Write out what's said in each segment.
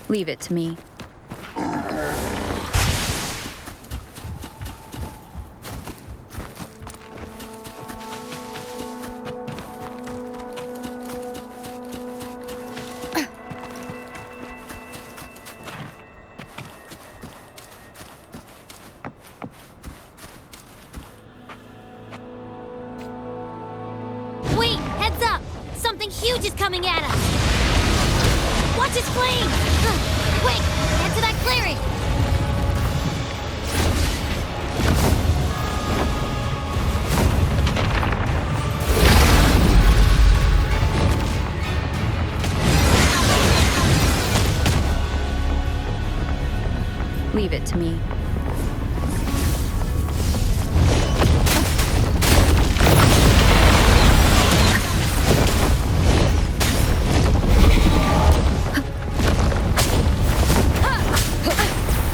Leave it to me. Wait! Heads up! Something huge is coming at us! Watch its flame! Quick! Head to that clearing! Leave it to me.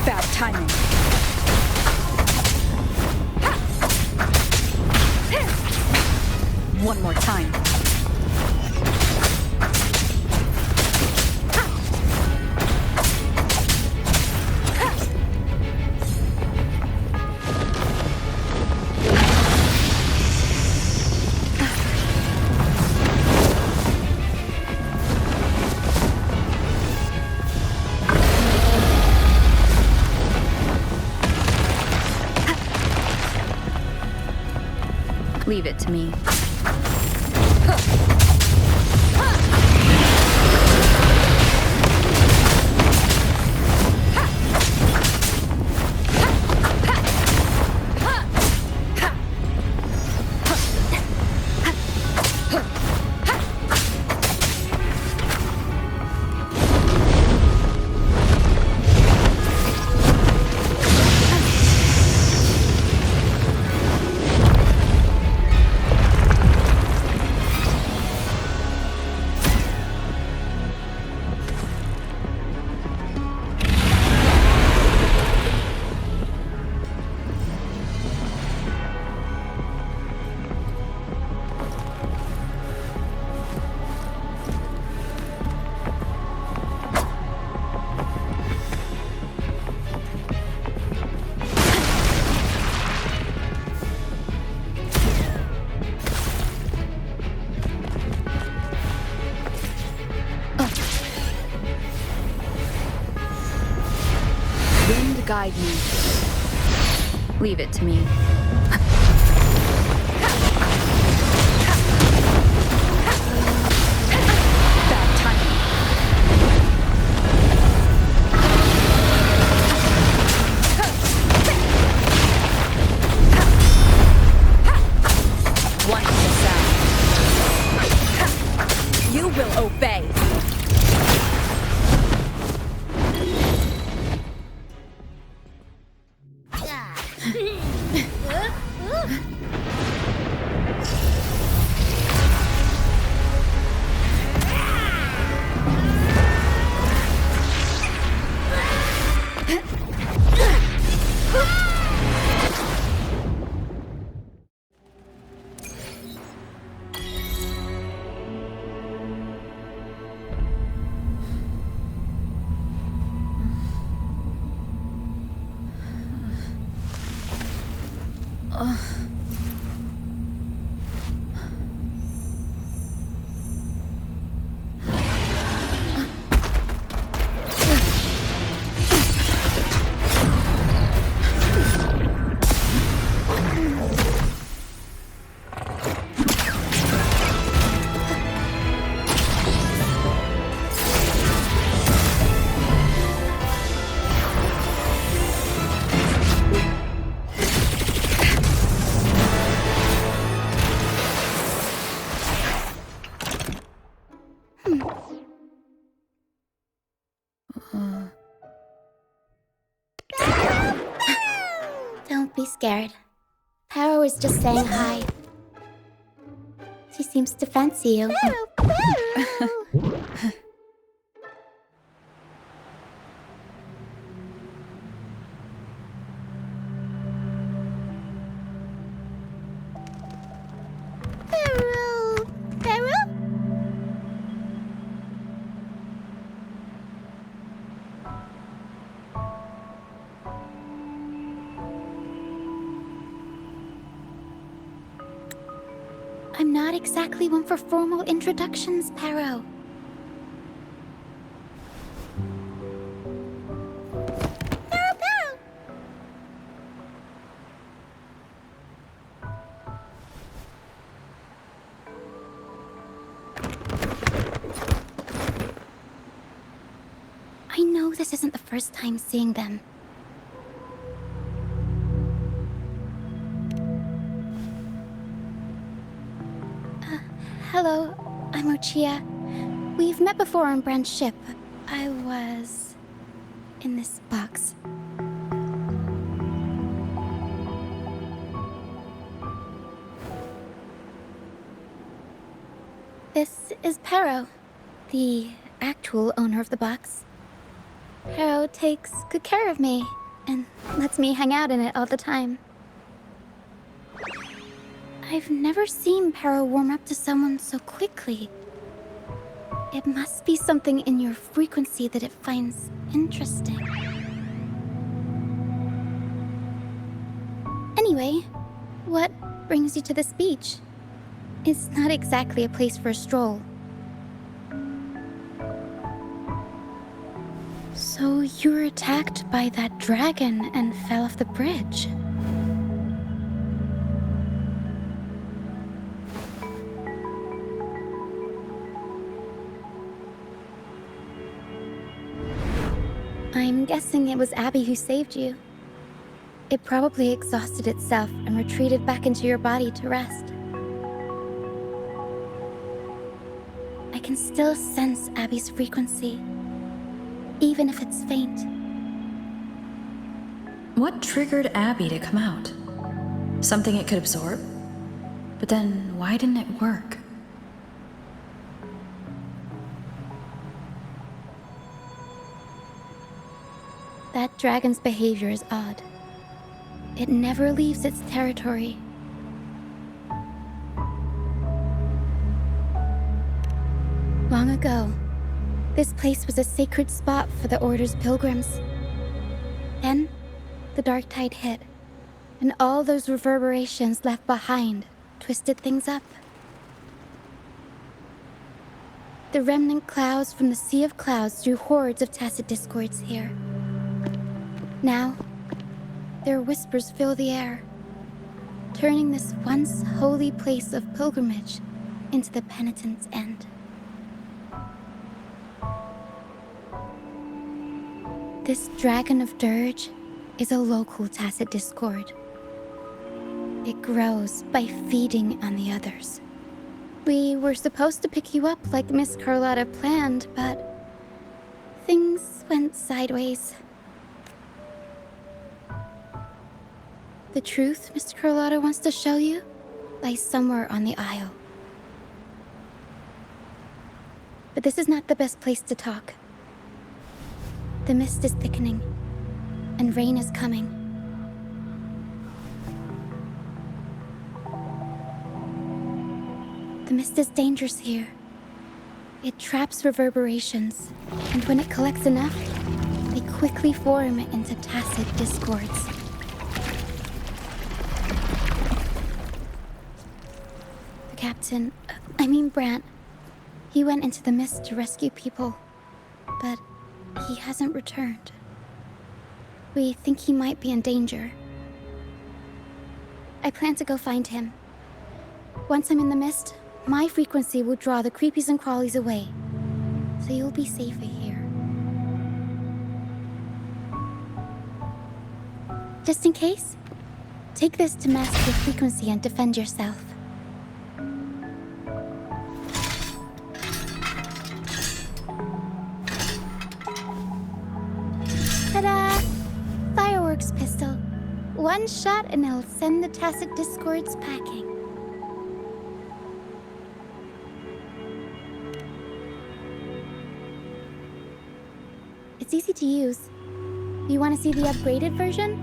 Bad timing. One more time. Leave it to me. Wind guide me. Leave it to me. Bad timing. One to the south. You will obey. Don't be scared. Taro was just saying hi. She seems to fancy you. I'm not exactly one for formal introductions, Pero. Pero! I know this isn't the first time seeing them. Hello, I'm Ochia. We've met before on Brand's ship. I was in this box. This is Pero, the actual owner of the box. Pero takes good care of me and lets me hang out in it all the time. I've never seen Pero warm up to someone so quickly. It must be something in your frequency that it finds interesting. Anyway, what brings you to this beach? It's not exactly a place for a stroll. So you were attacked by that dragon and fell off the bridge. I'm guessing it was Abby who saved you. It probably exhausted itself and retreated back into your body to rest. I can still sense Abby's frequency, even if it's faint. What triggered Abby to come out? Something it could absorb? But then, why didn't it work? That dragon's behavior is odd. It never leaves its territory. Long ago, this place was a sacred spot for the Order's pilgrims. Then, the Dark Tide hit, and all those reverberations left behind twisted things up. The remnant clouds from the Sea of Clouds drew hordes of tacit discords here. Now, their whispers fill the air, turning this once holy place of pilgrimage into the penitent's end. This Dragon of Dirge is a local tacit discord. It grows by feeding on the others. We were supposed to pick you up like Miss Carlotta planned, but things went sideways. The truth Mr. Carlotta wants to show you lies somewhere on the Isle. But this is not the best place to talk. The mist is thickening, and rain is coming. The mist is dangerous here. It traps reverberations, and when it collects enough, they quickly form into tacit discords. Brant. He went into the mist to rescue people, but he hasn't returned. We think he might be in danger. I plan to go find him. Once I'm in the mist, my frequency will draw the creepies and crawlies away, so you'll be safer here. Just in case, take this to mask your frequency and defend yourself. Ta-da! Fireworks pistol. One shot and it'll send the tacit discords packing. It's easy to use. You want to see the upgraded version?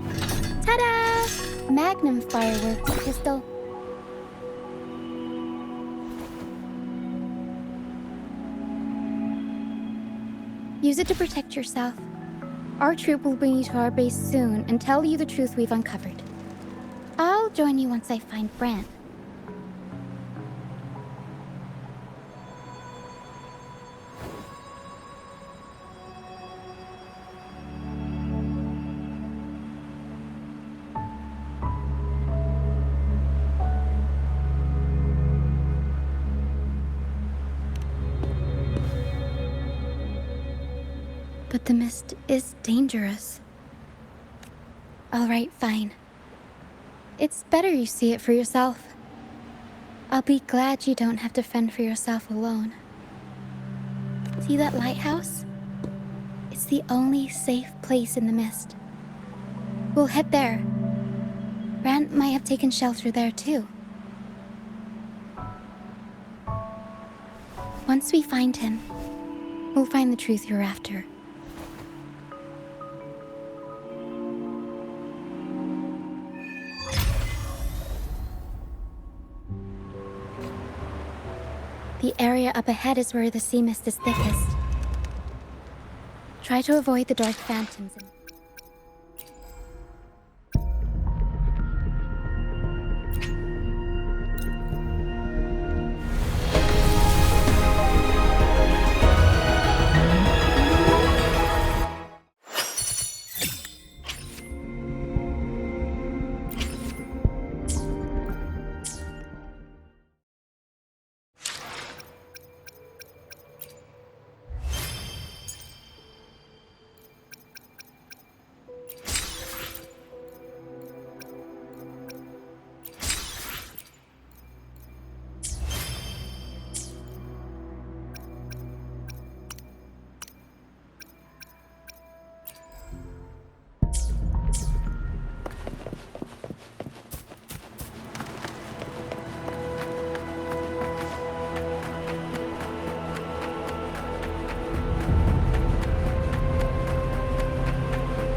Ta-da! Magnum fireworks pistol. Use it to protect yourself. Our troop will bring you to our base soon and tell you the truth we've uncovered. I'll join you once I find Brant. The mist is dangerous. Alright, fine. It's better you see it for yourself. I'll be glad you don't have to fend for yourself alone. See that lighthouse? It's the only safe place in the mist. We'll head there. Rand might have taken shelter there too. Once we find him, we'll find the truth you're after. The area up ahead is where the sea mist is thickest. Try to avoid the dark phantoms and...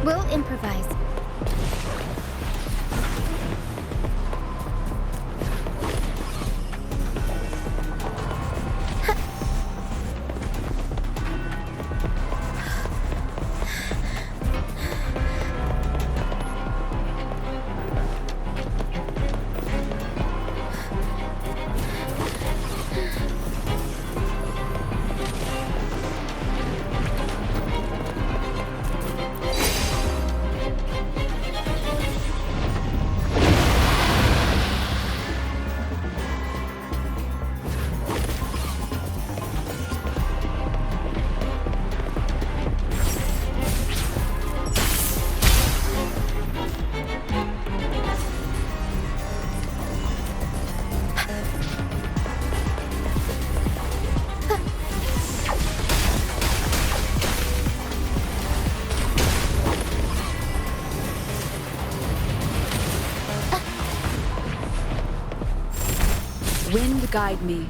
We'll improvise. Wind guide me.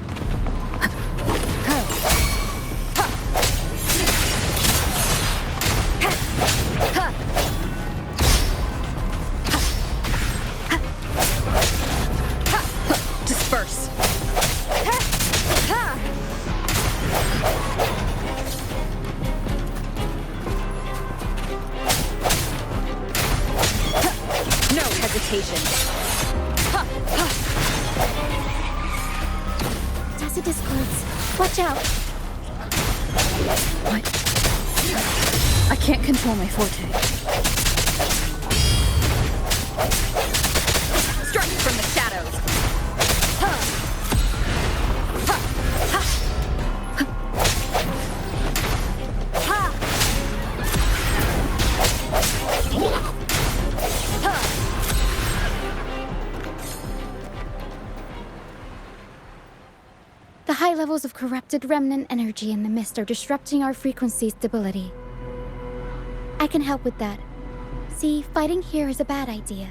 Disperse. No hesitation. Tacet discords. Watch out! What? I can't control my forte. Strike from the shadows. The high levels of corrupted remnant energy in the mist are disrupting our frequency stability. I can help with that. See, fighting here is a bad idea.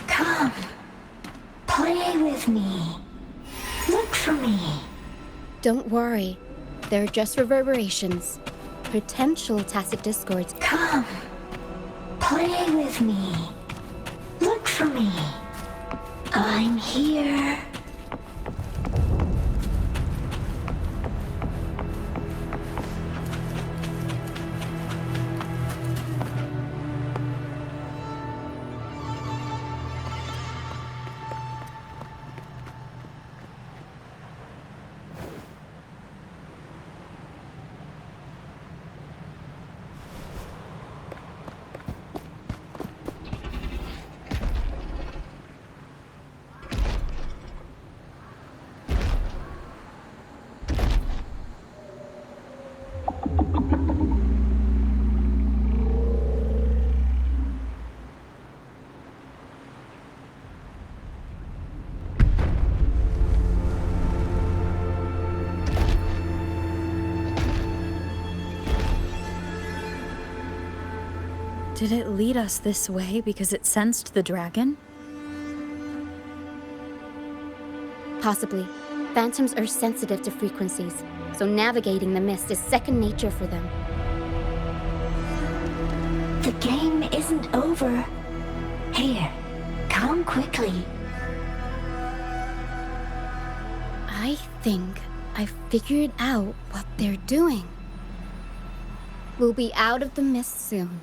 Come. Play with me. Look for me. Don't worry. They're just reverberations. Potential tacit discords. Come. Play with me. Look for me. I'm here. Did it lead us this way because it sensed the dragon? Possibly. Phantoms are sensitive to frequencies, so navigating the mist is second nature for them. The game isn't over. Here, come quickly. I think I figured out what they're doing. We'll be out of the mist soon.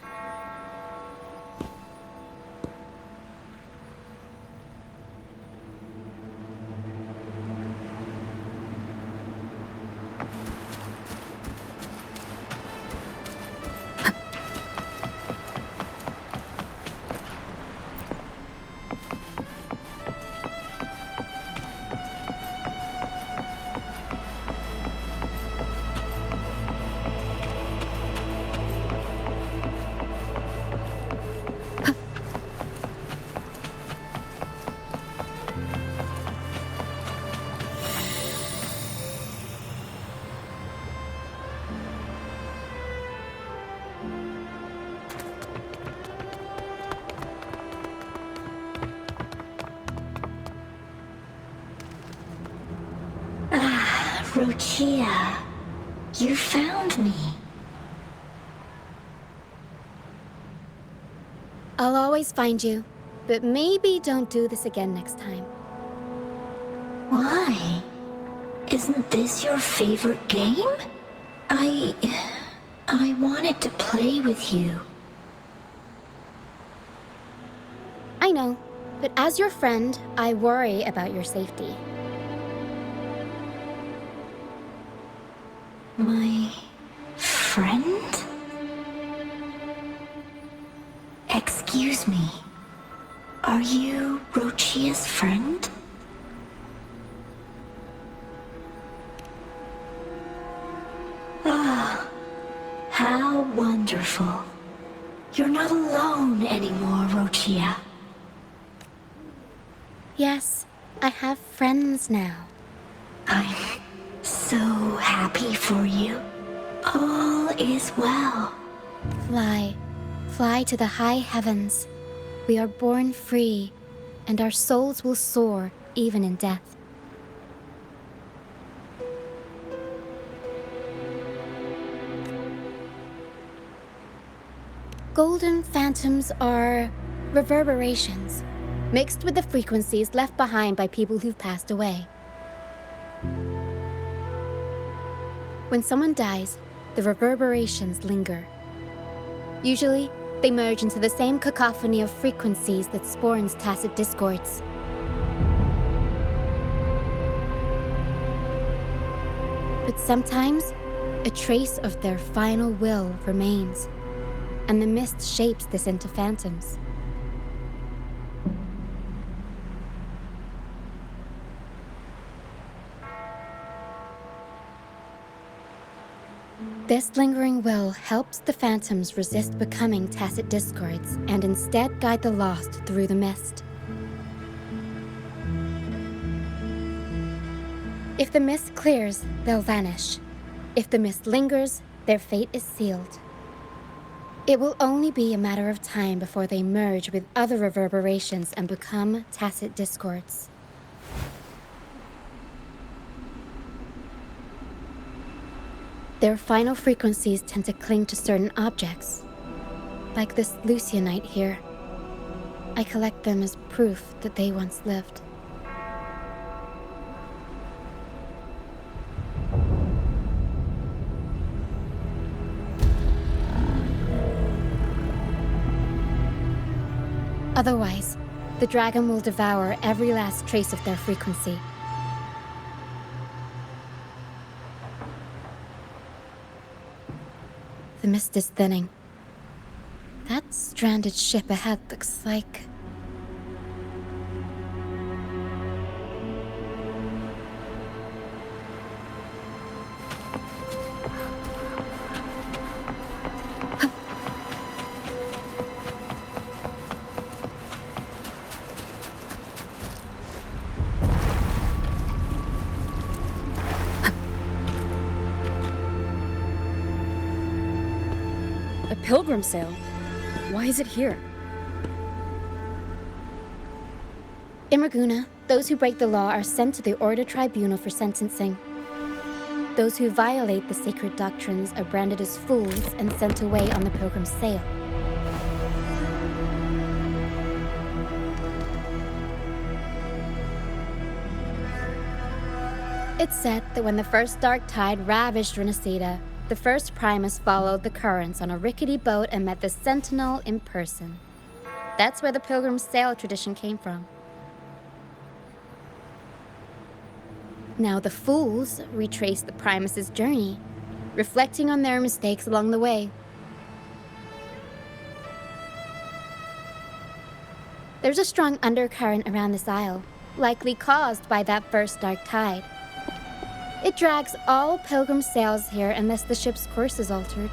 Rochia, you found me. I'll always find you, but maybe don't do this again next time. Why? Isn't this your favorite game? I wanted to play with you. I know, but as your friend, I worry about your safety. My friend? Excuse me. Are you Rochia's friend? Ah, how wonderful. You're not alone anymore, Rochia. Yes, I have friends now. I'm so happy for you. All is well. Fly. Fly to the high heavens. We are born free, and our souls will soar even in death. Golden phantoms are reverberations, mixed with the frequencies left behind by people who've passed away. When someone dies, the reverberations linger. Usually, they merge into the same cacophony of frequencies that spawns tacit discords. But sometimes, a trace of their final will remains, and the mist shapes this into phantoms. This lingering will helps the phantoms resist becoming tacit discords and instead guide the lost through the mist. If the mist clears, they'll vanish. If the mist lingers, their fate is sealed. It will only be a matter of time before they merge with other reverberations and become tacit discords. Their final frequencies tend to cling to certain objects, like this Lucianite here. I collect them as proof that they once lived. Otherwise, the dragon will devour every last trace of their frequency. The mist is thinning. That stranded ship ahead looks like... A pilgrim sail. Why is it here? In Raguna, those who break the law are sent to the Order Tribunal for sentencing. Those who violate the sacred doctrines are branded as fools and sent away on the Pilgrim's Sail. It's said that when the first dark tide ravaged Renacida, the first Primus followed the currents on a rickety boat and met the Sentinel in person. That's where the Pilgrim's Sail tradition came from. Now the fools retrace the Primus's journey, reflecting on their mistakes along the way. There's a strong undercurrent around this isle, likely caused by that first dark tide. It drags all Pilgrim sails here unless the ship's course is altered.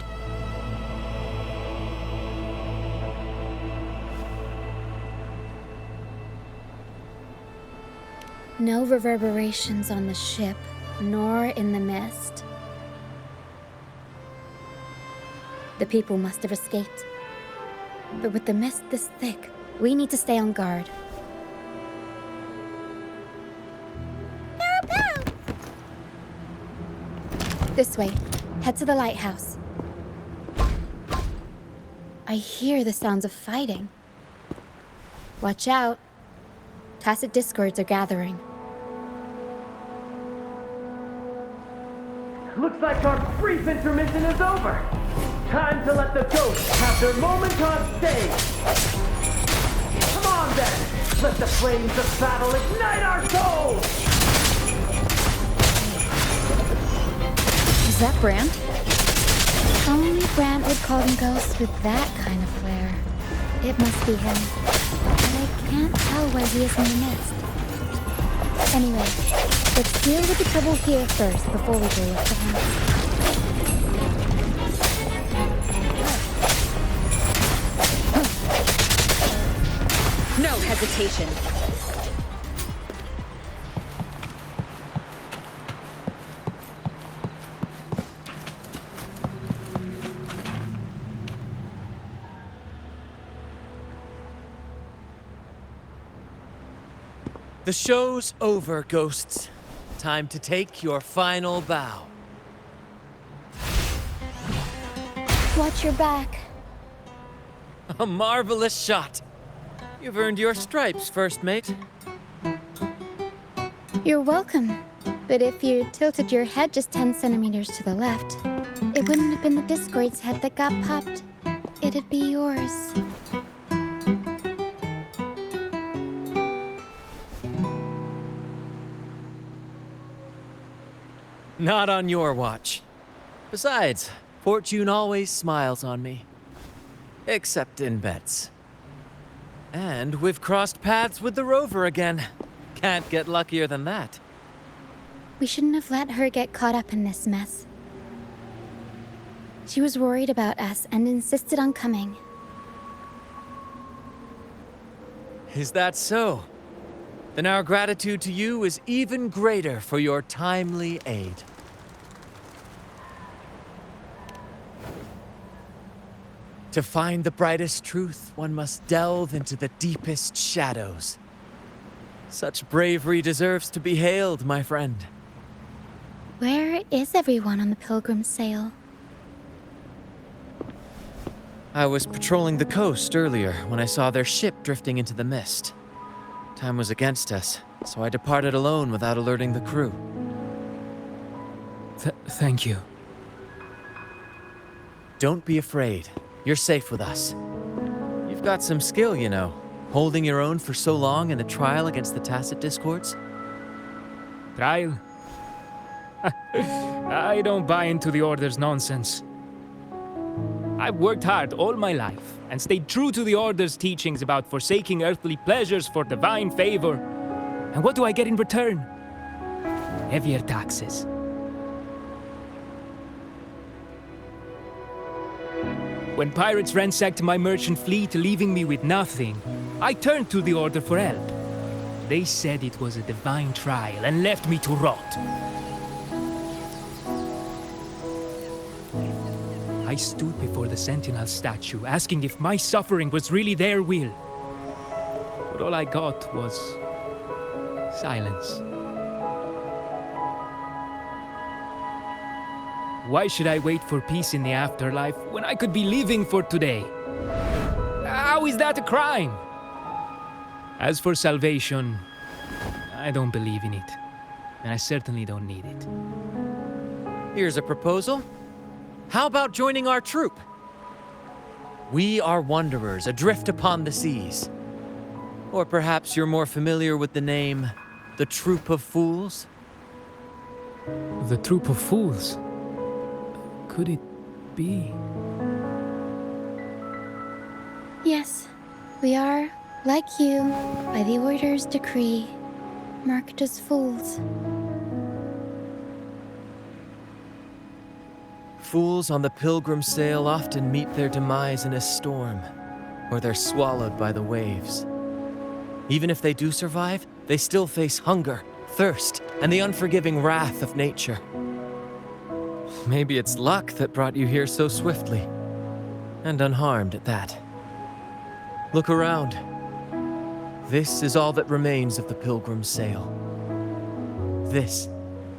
No reverberations on the ship, nor in the mist. The people must have escaped. But with the mist this thick, we need to stay on guard. This way. Head to the lighthouse. I hear the sounds of fighting. Watch out. Tacet discords are gathering. Looks like our brief intermission is over. Time to let the ghosts have their moment on stage. Come on then. Let the flames of battle ignite our souls. Is that Brand? Only Brant would call them ghosts with that kind of flair. It must be him. And I can't tell where he is in the mist. Anyway, let's deal with the trouble here first before we go look for him. No hesitation. The show's over, ghosts. Time to take your final bow. Watch your back. A marvelous shot. You've earned your stripes, first mate. You're welcome. But if you tilted your head just 10 centimeters to the left, it wouldn't have been the Discord's head that got popped. It'd be yours. Not on your watch. Besides, fortune always smiles on me. Except in bets. And we've crossed paths with the rover again. Can't get luckier than that. We shouldn't have let her get caught up in this mess. She was worried about us and insisted on coming. Is that so? Then our gratitude to you is even greater for your timely aid. To find the brightest truth, one must delve into the deepest shadows. Such bravery deserves to be hailed, my friend. Where is everyone on the Pilgrim's Sail? I was patrolling the coast earlier when I saw their ship drifting into the mist. Time was against us, so I departed alone without alerting the crew. Thank you. Don't be afraid. You're safe with us. You've got some skill, you know, holding your own for so long in a trial against the Tacet Discords. Trial? I don't buy into the Order's nonsense. I've worked hard all my life and stayed true to the Order's teachings about forsaking earthly pleasures for divine favor. And what do I get in return? Heavier taxes. When pirates ransacked my merchant fleet, leaving me with nothing, I turned to the Order for help. They said it was a divine trial and left me to rot. I stood before the Sentinel statue, asking if my suffering was really their will. But all I got was silence. Why should I wait for peace in the afterlife when I could be living for today? How is that a crime? As for salvation, I don't believe in it. And I certainly don't need it. Here's a proposal. How about joining our troop? We are wanderers adrift upon the seas. Or perhaps you're more familiar with the name, the Troop of Fools? The Troop of Fools? Could it be? Yes, we are, like you, by the Order's decree, marked as fools. Fools on the pilgrim sail often meet their demise in a storm, or they're swallowed by the waves. Even if they do survive, they still face hunger, thirst, and the unforgiving wrath of nature. Maybe it's luck that brought you here so swiftly, and unharmed at that. Look around. This is all that remains of the pilgrim sail. This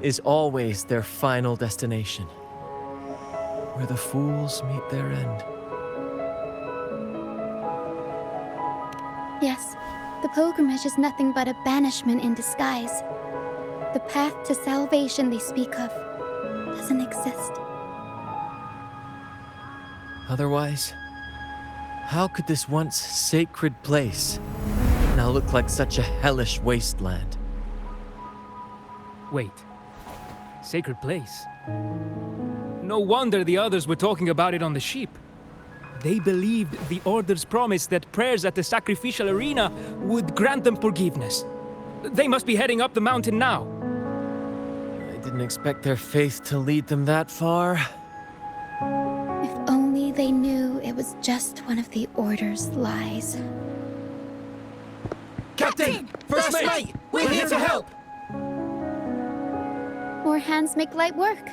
is always their final destination, where the fools meet their end. Yes, the pilgrimage is nothing but a banishment in disguise. The path to salvation they speak of doesn't exist. Otherwise, how could this once sacred place now look like such a hellish wasteland? Wait. Sacred place? No wonder the others were talking about it on the ship. They believed the Order's promise that prayers at the sacrificial arena would grant them forgiveness. They must be heading up the mountain now. I didn't expect their faith to lead them that far. If only they knew it was just one of the Order's lies. Captain! First mate! We're here to help! More hands make light work.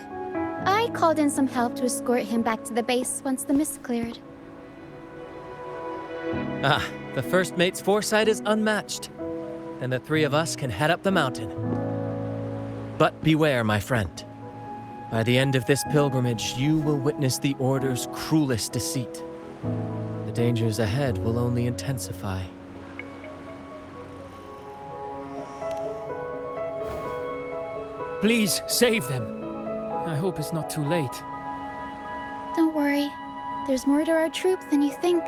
I called in some help to escort him back to the base once the mist cleared. Ah, the first mate's foresight is unmatched. And the three of us can head up the mountain. But beware, my friend. By the end of this pilgrimage, you will witness the Order's cruelest deceit. The dangers ahead will only intensify. Please, save them. I hope it's not too late. Don't worry. There's more to our troop than you think.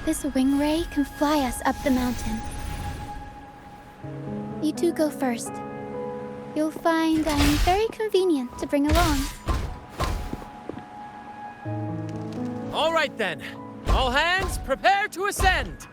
This wing ray can fly us up the mountain. You two go first. You'll find I'm very convenient to bring along. All right then. All hands, prepare to ascend!